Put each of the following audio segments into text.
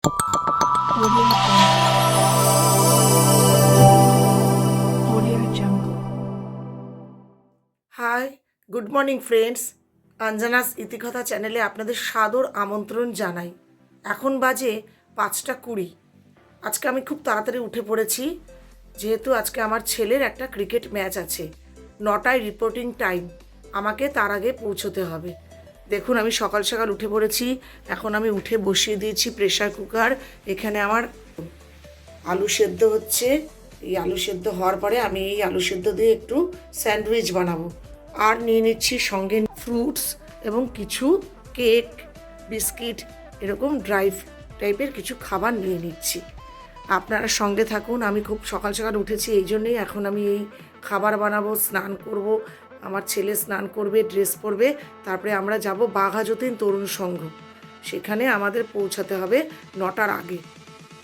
Audio Jungle. Hi, good morning friends. Anjana's Itikatha চ্যানেলে আপনাদের সাদর আমন্ত্রণ জানাই। এখন বাজে 5:20। আজকে আমি খুব তাড়াতাড়ি উঠে পড়েছি, যেহেতু আজকে আমার ছেলের একটা ক্রিকেট ম্যাচ আছে। 9টায় রিপোর্টিং টাইম, আমাকে তার আগে পৌঁছতে হবে। দেখুন, আমি সকাল সকাল উঠে পড়েছি। এখন আমি উঠে বসিয়ে দিয়েছি প্রেসার কুকার। এখানে আমার আলু সেদ্ধ হচ্ছে। এই আলু সেদ্ধ হওয়ার পরে আমি এই আলু সেদ্ধ দিয়ে একটু স্যান্ডউইচ বানাবো। আর নিয়ে নিচ্ছি সঙ্গে ফ্রুটস এবং কিছু কেক, বিস্কিট, এরকম ড্রাই টাইপের কিছু খাবার নিয়ে নিচ্ছি। আপনারা সঙ্গে থাকুন। আমি খুব সকাল সকাল উঠেছি, এই জন্যেই এখন আমি এই খাবার বানাবো, স্নান করব। আমার ছেলে স্নান করবে, ড্রেস পরবে, তারপরে আমরা যাব বাঘাযতীন তরুণ সংঘ। সেখানে আমাদের পৌঁছাতে হবে 9টার আগে।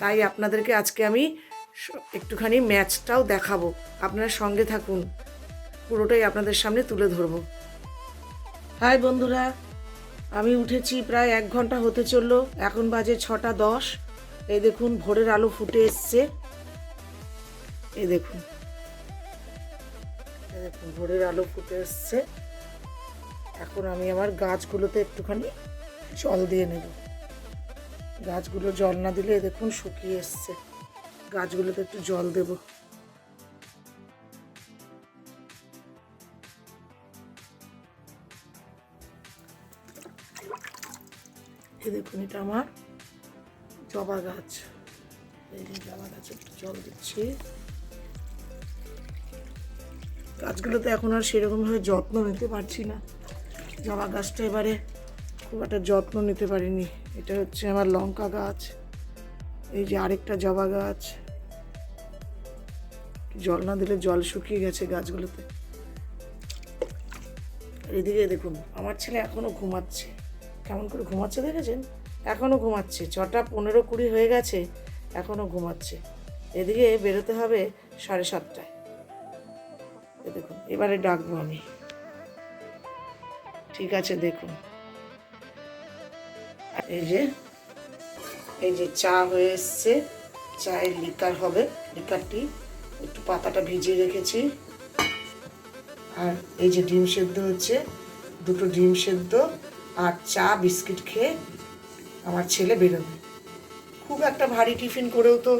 তাই আপনাদেরকে আজকে আমি একটুখানি ম্যাচটাও দেখাবো। আপনারা সঙ্গে থাকুন, পুরোটাই আপনাদের সামনে তুলে ধরবো। হাই বন্ধুরা, আমি উঠেছি প্রায় 1 ঘন্টা হতে চললো। এখন বাজে 6:10। এই দেখুন, ভোরের আলো ফুটে এসছে। এই দেখুন, ভোরের আলো ফুটে এসছে। এখন আমি আমার গাছগুলোতে একটুখানি জল দিয়ে নেব। গাছগুলো জল না দিলে দেখুন শুকিয়ে এসছে। গাছগুলোতে একটু জল দেব। এই দেখুন, এটা আমার জবা গাছ। এই যে জবা গাছে একটু জল দিচ্ছি। গাছগুলোতে এখন আর সেরকমভাবে যত্ন নিতে পারছি না। জবা গাছটা এবারে খুব একটা যত্ন নিতে পারিনি। এটা হচ্ছে আমার লঙ্কা গাছ। এই যে আরেকটা জবা গাছ। জল না দিলে জল শুকিয়ে গেছে গাছগুলোতে। এদিকে দেখুন, আমার ছেলে এখনো ঘুমাচ্ছে। কেমন করে ঘুমাচ্ছে দেখেছেন? এখনো ঘুমাচ্ছে। 6:15-20 হয়ে গেছে, এখনো ঘুমাচ্ছে। এদিকে বেরোতে হবে 7:30টায়। দেখুন, এবারে ডাকবো আমি। ঠিক আছে, দেখুন এই যে চা হয়ে এসছে। চায়ের লিকার হবে। লিকারটি একটু পাতাটা ভিজিয়ে রেখেছি। আর এই যে ডিম সেদ্ধ হচ্ছে, 2টো ডিম সেদ্ধ আর চা বিস্কিট খেয়ে আমার ছেলে বেরোবে। খুব একটা ভারী টিফিন করেও তো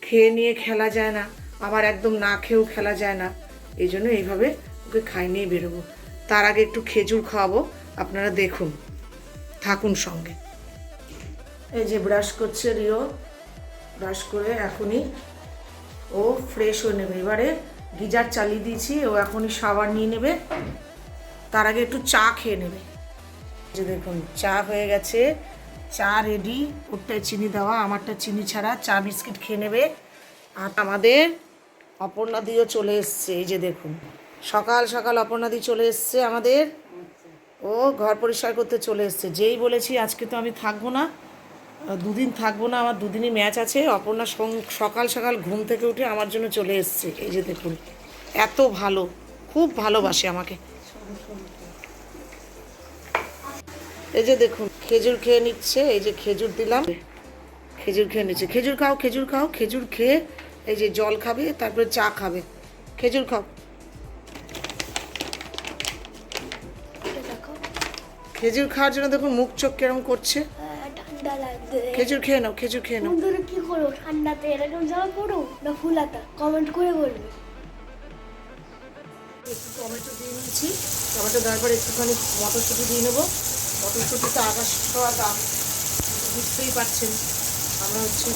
খেয়ে নিয়ে খেলা যায় না, আবার একদম না খেয়েও খেলা যায় না। এই জন্য এইভাবে ওকে খাই নিয়ে বেরোবো। তার আগে একটু খেজুর খাওয়াবো। আপনারা দেখুন, থাকুন সঙ্গে। এই যে ব্রাশ করছে রিও। ব্রাশ করে এখনই ও ফ্রেশ হয়ে নেবে। এবারে গিজার চালিয়ে দিয়েছি, ও এখনই শাওয়ার নিয়ে নেবে। তার আগে একটু চা খেয়ে নেবে। যে দেখুন, চা হয়ে গেছে, চা রেডি। ওরটায় চিনি দেওয়া, আমারটা চিনি ছাড়া। চা বিস্কিট খেয়ে নেবে। আর আমাদের অপর্ণাদিও চলে এসছে। এই যে দেখুন, সকাল সকাল অপর্ণাদি চলে এসছে আমাদের। ও ঘর পরিষ্কার করতে চলে এসছে। যেই বলেছি আজকে তো আমি থাকবো না, 2 দিন থাকবো না, আমার 2 দিনই ম্যাচ আছে। অপর্ণা সকাল সকাল ঘুম থেকে উঠে আমার জন্য চলে এসছে। এই যে দেখুন, এত ভালো, খুব ভালোবাসে আমাকে। এই যে দেখুন, খেজুর খেয়ে নিচ্ছে। এই যে খেজুর দিলাম, খেজুর খেয়ে নিচ্ছে। খেজুর খাও, খেজুর খাও। খেজুর খেয়ে এই যে জল খাবে, তারপরে চা খাবে। খেজুর খাও। খেজুর খাওয়ার জন্য দেখুন মুখ চোখ কেরম করছে। ঠান্ডা লাগবে। খেজুর খেয়ে নাও, খেজুর খেয়ে নাও। বন্ধুরা কি করো ঠান্ডাতে? এরকম জামা পরো না ফুলাতা? কমেন্ট করে বলবে। একটু টমেটো দিয়ে নিয়েছি। টমেটো দেওয়ার পরে একটুখানি মটরশুঁটি দিয়ে নেবো। মটরশুঁটিতে আকাশ ছোঁয়া দাম, বুঝতেই পারছেন। আমরা হচ্ছে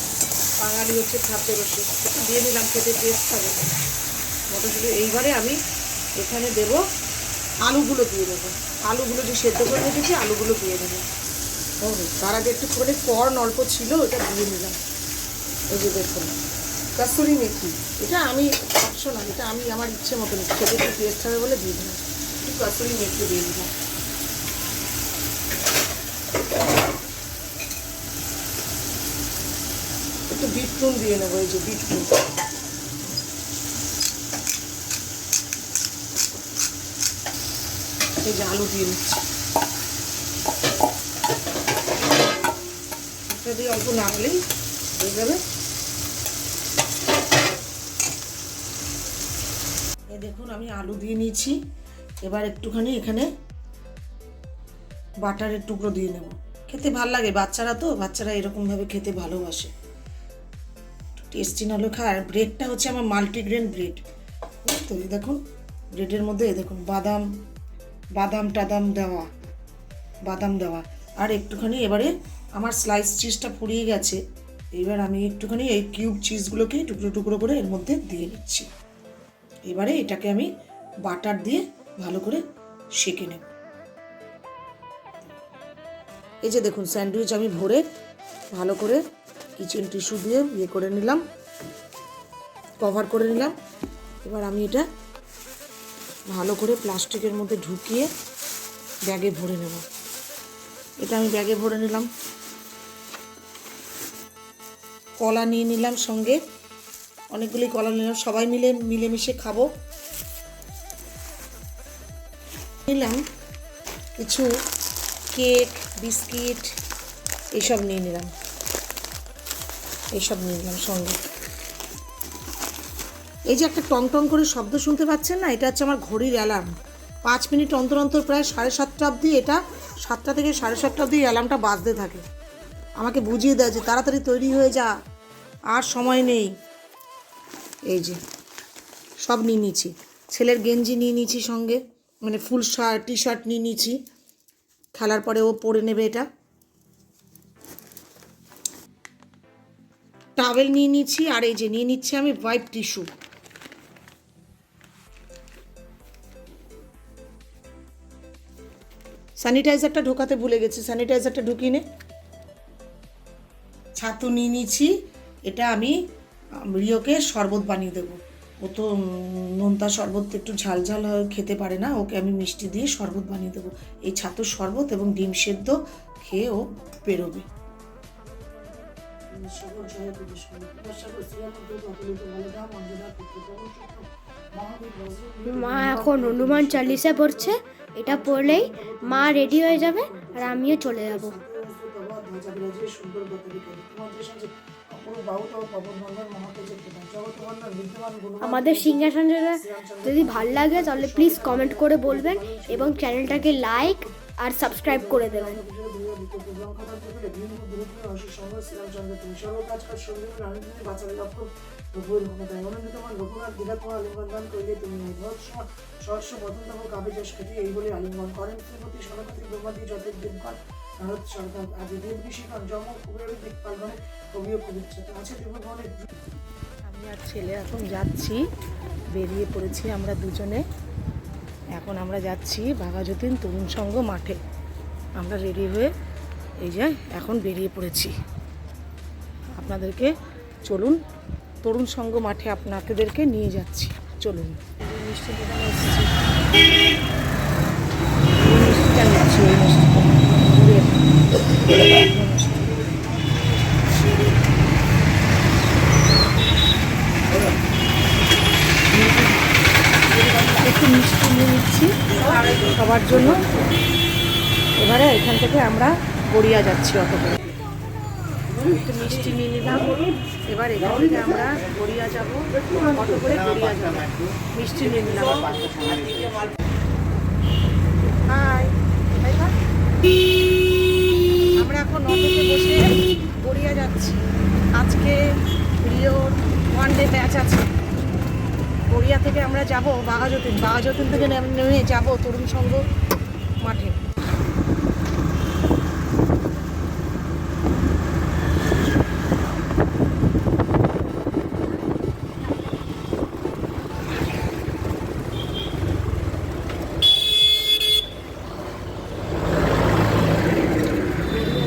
বাঙালি, হচ্ছে খাদ্য রসিক। একটু দিয়ে নিলাম, খেতে টেস্ট হবে মটরশুঁটি। এইবারে আমি এখানে দেবো আলুগুলো দিয়ে দেবো। আলুগুলো যে সেদ্ধ করে রেখেছি, আলুগুলো দিয়ে দেবো। তার আগে একটুখানি কর্ন অল্প ছিল, ওটা দিয়ে নিলাম। এই যে দেখুন, কাসুরি মেথি। এটা আমি অপশনাল, এটা আমি আমার ইচ্ছে মতন খেতে একটু টেস্ট হবে বলে দিয়ে দিলাম। একটু কাসুরি মেথি দিয়ে দিলাম। একটু বিট নুন দিয়ে নেবো। এই যে বিট নুন। এই যে আলু দিয়ে নিচ্ছি। এটা দিয়ে অল্প নাড়লেই হয়ে যাবে। এই দেখুন আমি আলু দিয়ে নিয়েছি। এবার একটুখানি এখানে বাটারের টুকরো দিয়ে নেব। খেতে ভাল লাগে, বাচ্চারা এরকমভাবে খেতে ভালোবাসে, টেস্টি না হলে খায়। আর ব্রেডটা হচ্ছে আমার মাল্টিগ্রেন ব্রেড। তো এই দেখুন ব্রেডের মধ্যে এই দেখুন বাদাম দেওয়া আর একটুখানি এবারে আমার স্লাইস চিজটা পুড়িয়ে গেছে। এবার আমি একটুখানি এই কিউব চিজগুলোকে টুকরো টুকরো করে এর মধ্যে দিয়ে নিচ্ছি। এবারে এটাকে আমি বাটার দিয়ে ভালো করে সেঁকে নেব। এই যে দেখুন স্যান্ডউইচ আমি ভরে ভালো করে কিচেন টিস্যু দিয়ে ইয়ে করে নিলাম, কভার করে নিলাম। এবার আমি এটা ভালো করে প্লাস্টিকের মধ্যে ঢুকিয়ে ব্যাগে ভরে নেব। এটা আমি ব্যাগে ভরে নিলাম। কলা নিয়ে নিলাম সঙ্গে, অনেকগুলি কলা নিলাম, সবাই মিলেমিশে খাবো। নিলাম কিছু কেক, বিস্কিট এইসব নিয়ে নিলাম সঙ্গে। এই যে একটা টং টং করে শব্দ শুনতে পাচ্ছেন না, এটা হচ্ছে আমার ঘড়ির অ্যালার্ম। 5 মিনিট অন্তর অন্তর প্রায় 7:30 অবধি, এটা 7টা থেকে 7:30 অবধি অ্যালার্মটা বাজতে থাকে, আমাকে বুঝিয়ে দেয় যে তাড়াতাড়ি তৈরি হয়ে যা, আর সময় নেই। এই যে সব নিয়ে নিয়েছি, ছেলের গেঞ্জি নিয়ে নিয়েছি সঙ্গে, মানে ফুল টি শার্ট নিয়ে নিয়েছি, খেলার পরে ও পরে নেবে। এটা টাওয়েল নিয়ে নিচ্ছি, আর এই যে নিয়ে নিচ্ছি আমি হোয়াইট টিস্যু। স্যানিটাইজারটা ঢোকাতে ভুলে গেছি, স্যানিটাইজারটা ঢুকিয়ে নে। ছাতু নিয়ে নিচ্ছি, এটা আমি রিওকে শরবত বানিয়ে দেবো। ও তো নোনতা শরবত একটু ঝাল ঝাল খেতে পারে না, ওকে আমি মিষ্টি দিয়ে শরবত বানিয়ে দেবো। এই ছাতুর শরবত এবং ডিম সেদ্ধ খেয়ে ও বেরোবে। মা এখন হনুমান চালিসা পড়ছে, এটা পড়লেই মা রেডি হয়ে যাবে আর আমিও চলে যাব। আমাদের সিংহাসনটা যদি ভালো লাগে তাহলে প্লিজ কমেন্ট করে বলবেন এবং চ্যানেলটাকে লাইক আর সাবস্ক্রাইব করে দেবেন। এই বলে আলিঙ্গন করেন শ্রীমতী সনপতি ব্রহ্মাদি জ্যোতির দেবগণ ভারত সরকার আদি দেব ঋষিগণ জম কুবেরের দিকপালগণে কবিও কবিচ্ছতা আছে দেবগণের। আমি আর ছেলে এখন যাচ্ছি, বেরিয়ে পড়েছি আমরা দুজনে। এখন আমরা যাচ্ছি বাঘাযতীন তরুণ সংঘ মাঠে। আমরা রেডি হয়ে এই যে এখন বেরিয়ে পড়েছি। আপনাদেরকে চলুন তরুণ সংঘ মাঠে আপনাদেরকে নিয়ে যাচ্ছি, চলুন। মিষ্টি দোকানে এসেছি, মিষ্টিটা নিচ্ছি, ওই মিষ্টিটা একটু মিষ্টি নিয়ে নিচ্ছি সবার জন্য। এবারে এখান থেকে আমরা গড়িয়া যাচ্ছি অটো করে, একটু মিষ্টি নিয়ে নিলাম। এবার এখান থেকে আমরা গড়িয়া যাব, অটো করে গড়িয়া যাব, মিষ্টি নিয়ে নিলাম। হাই, আমরা এখন অটোতে বসে গড়িয়া যাচ্ছি। আজকে রিওর 1 ডে ম্যাচ আছে। গড়িয়া থেকে আমরা যাব বাঘাযতীন থেকে নেমে যাব তরুণ সংঘ মাঠে।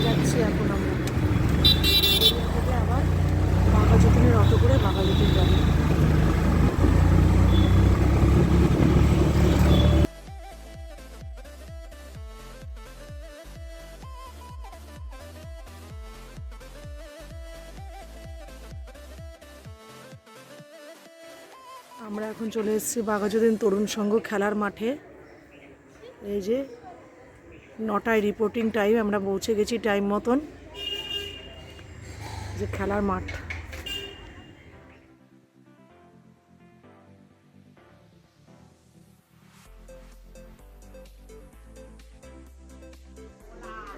যাচ্ছি এখন আমরা থেকে আবার বাঘাযতীনের অটো করে বাঘাযতীন যাব। আমরা এখন চলে এসেছি বাঘাযতীন তরুণ সংঘ খেলার মাঠে। এই যে 9টায় রিপোর্টিং টাইম, আমরা পৌঁছে গেছি টাইম মতন। যে খেলার মাঠ।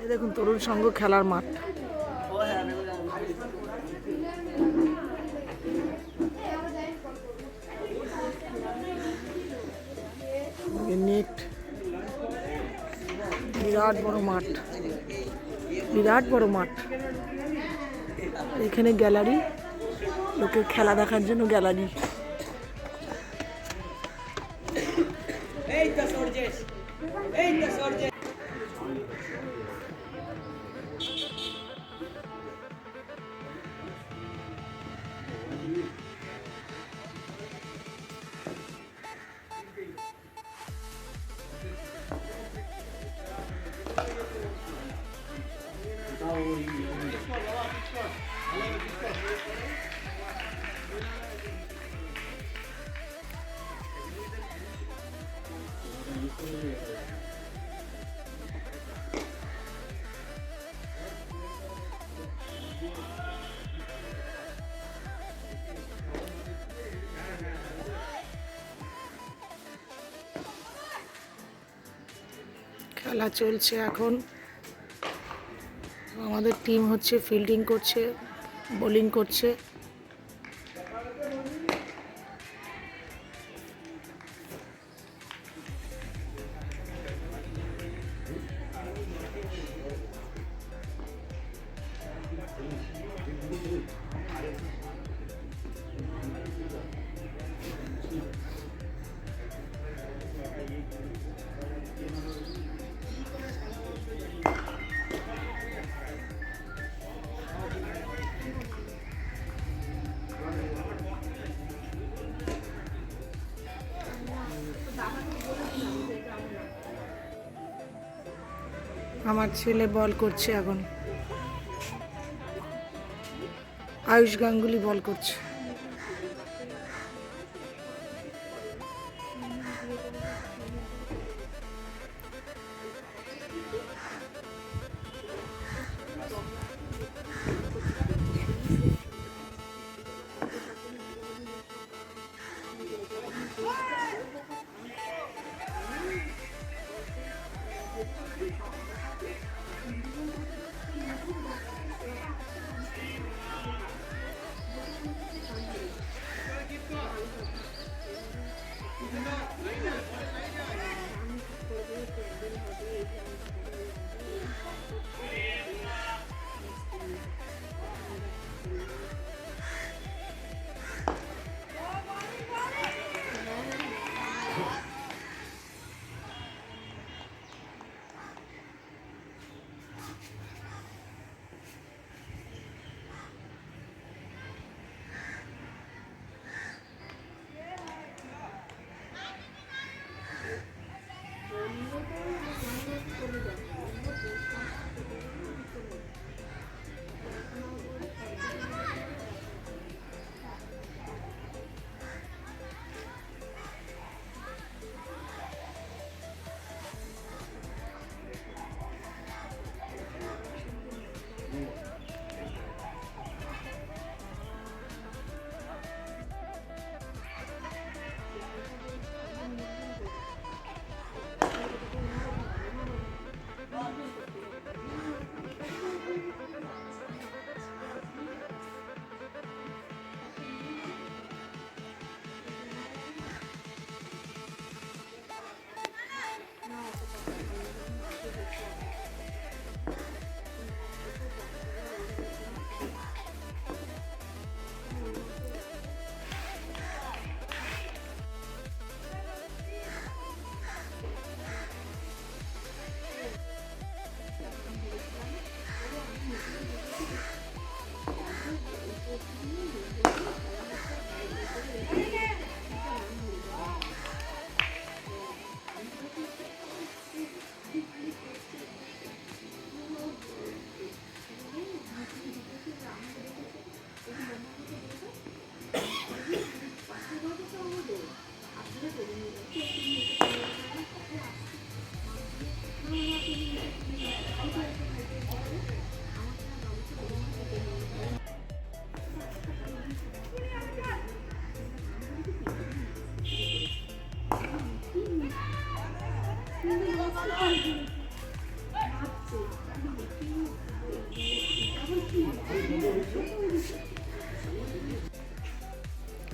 এই দেখুন তরুণ সংঘ খেলার মাঠ। নেট, বিরাট বড় মাঠ, বিরাট বড় মাঠ। এখানে গ্যালারি, লোকের খেলা দেখার জন্য গ্যালারি। খেলা চলছে এখন। আমাদের টিম হচ্ছে ফিল্ডিং করছে, বোলিং করছে। আমার ছেলে বল করছে এখন, আয়ুষ গাঙ্গুলি বল করছে।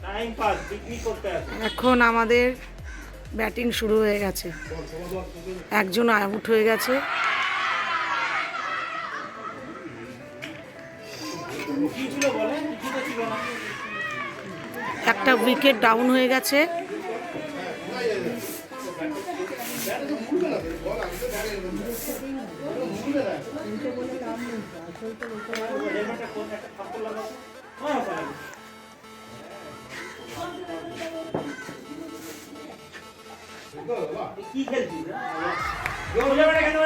টাইম পাস পিকনিক করতে আসে। এখন আমাদের ব্যাটিং শুরু হয়ে গেছে, একজন আউট হয়ে গেছে। কি ছিল বলে? কিছু তো ছিল না। একটা উইকেট ডাউন হয়ে গেছে। হেলমেটটা কোন একটা থাপ্পড় লাগাও। হ্যাঁ পারে। কি খেলছিস? জোর যাবে না কেন?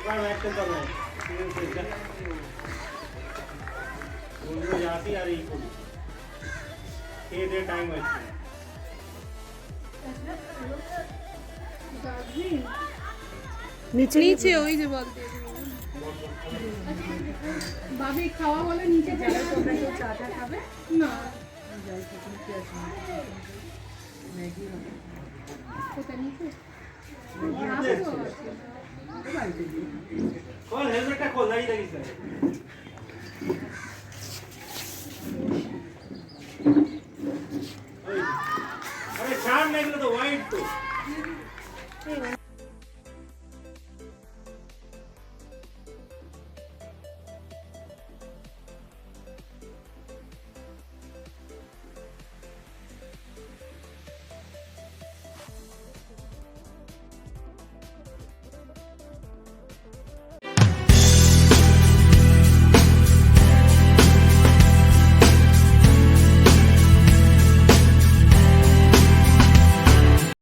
এবার ম্যাচ খেলতে হবে। ওই আসি আর এই করি। খেয়ে দিয়ে টাইম হয়েছে। নিচে নিচে ওই যে বলতে ভাবি খাওয়া বলে নিচে যাবে তোমরা কেউ চা টা খাবে না কোথায় নিচে কল হেলমেটটা খোল দাঁড়িয়ে থাকিস